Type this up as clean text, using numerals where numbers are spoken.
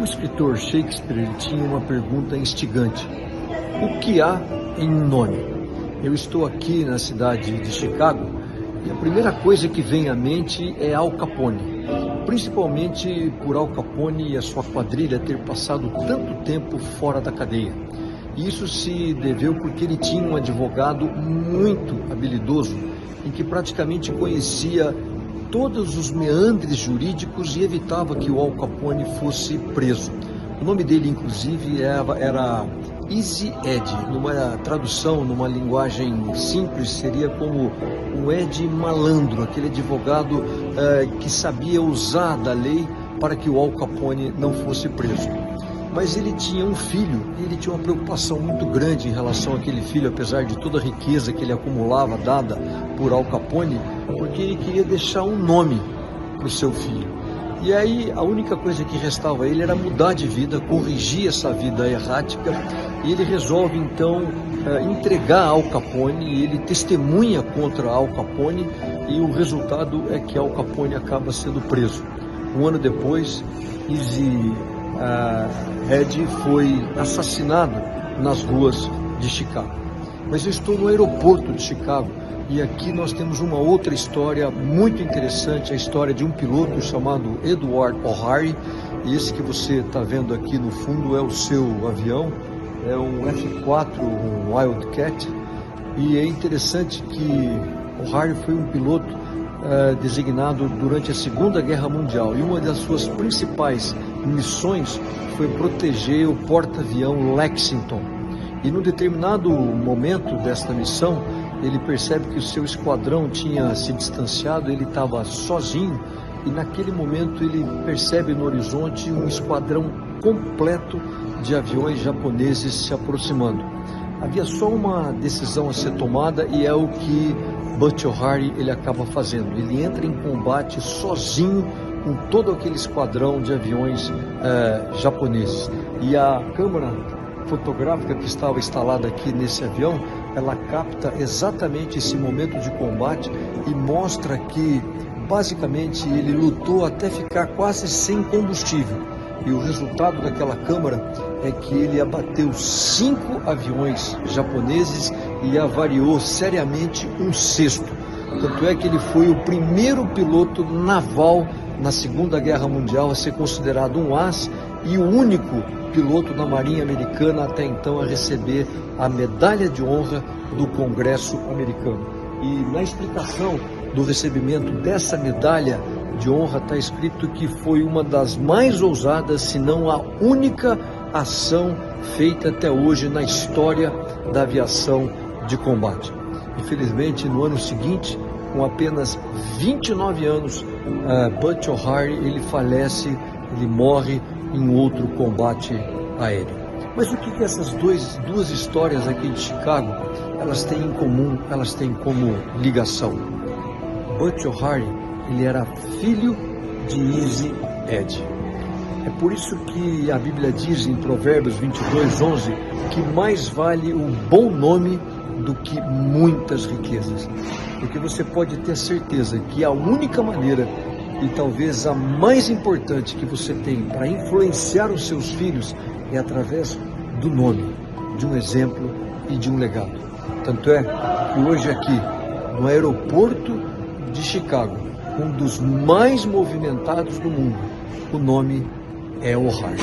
escritor Shakespeare ele tinha uma pergunta instigante: o que há em um nome? Eu estou aqui na cidade de Chicago e a primeira coisa que vem à mente é Al Capone, principalmente por Al Capone e a sua quadrilha ter passado tanto tempo fora da cadeia. Isso se deveu porque ele tinha um advogado muito habilidoso, em que praticamente conhecia todos os meandres jurídicos e evitava que o Al Capone fosse preso. O nome dele, inclusive, era Easy Ed. Numa tradução, numa linguagem simples, seria como um Ed malandro, aquele advogado que sabia usar da lei para que o Al Capone não fosse preso. Mas ele tinha um filho e ele tinha uma preocupação muito grande em relação àquele filho, apesar de toda a riqueza que ele acumulava dada por Al Capone, porque ele queria deixar um nome para o seu filho. E aí a única coisa que restava a ele era mudar de vida, corrigir essa vida errática, e ele resolve então entregar Al Capone, e ele testemunha contra Al Capone, e o resultado é que Al Capone acaba sendo preso. Um ano depois, Easy Ed foi assassinado nas ruas de Chicago. Mas eu estou no aeroporto de Chicago e aqui nós temos uma outra história muito interessante, a história de um piloto chamado Edward O'Hare. E esse que você está vendo aqui no fundo é o seu avião, é um F-4, um Wildcat. E é interessante que O'Hare foi um piloto designado durante a Segunda Guerra Mundial, e uma das suas principais missões foi proteger o porta-avião Lexington. E num determinado momento desta missão, ele percebe que o seu esquadrão tinha se distanciado, ele estava sozinho, e naquele momento ele percebe no horizonte um esquadrão completo de aviões japoneses se aproximando. Havia só uma decisão a ser tomada, e é o que Butch O'Hare ele acaba fazendo. Ele entra em combate sozinho com todo aquele esquadrão de aviões japoneses. E a câmera fotográfica que estava instalada aqui nesse avião, ela capta exatamente esse momento de combate e mostra que basicamente ele lutou até ficar quase sem combustível. E o resultado daquela câmera é que ele abateu 5 aviões japoneses e avariou seriamente um 6º. Tanto é que ele foi o primeiro piloto naval na Segunda Guerra Mundial a ser considerado um as e o único piloto da Marinha Americana até então a receber a Medalha de Honra do Congresso Americano. E na explicação do recebimento dessa medalha de honra está escrito que foi uma das mais ousadas, se não a única ação feita até hoje na história da aviação de combate. Infelizmente, no ano seguinte, com apenas 29 anos, Butch O'Hare ele falece, ele morre em outro combate aéreo. Mas o que essas duas histórias aqui de Chicago elas têm em comum, elas têm como ligação? Butch O'Hare ele era filho de Easy Ed. É por isso que a Bíblia diz em Provérbios 22:11 que mais vale um bom nome do que muitas riquezas. Porque você pode ter certeza que a única maneira e talvez a mais importante que você tem para influenciar os seus filhos é através do nome, de um exemplo e de um legado. Tanto é que hoje aqui, no aeroporto de Chicago, um dos mais movimentados do mundo, o nome é O'Hare.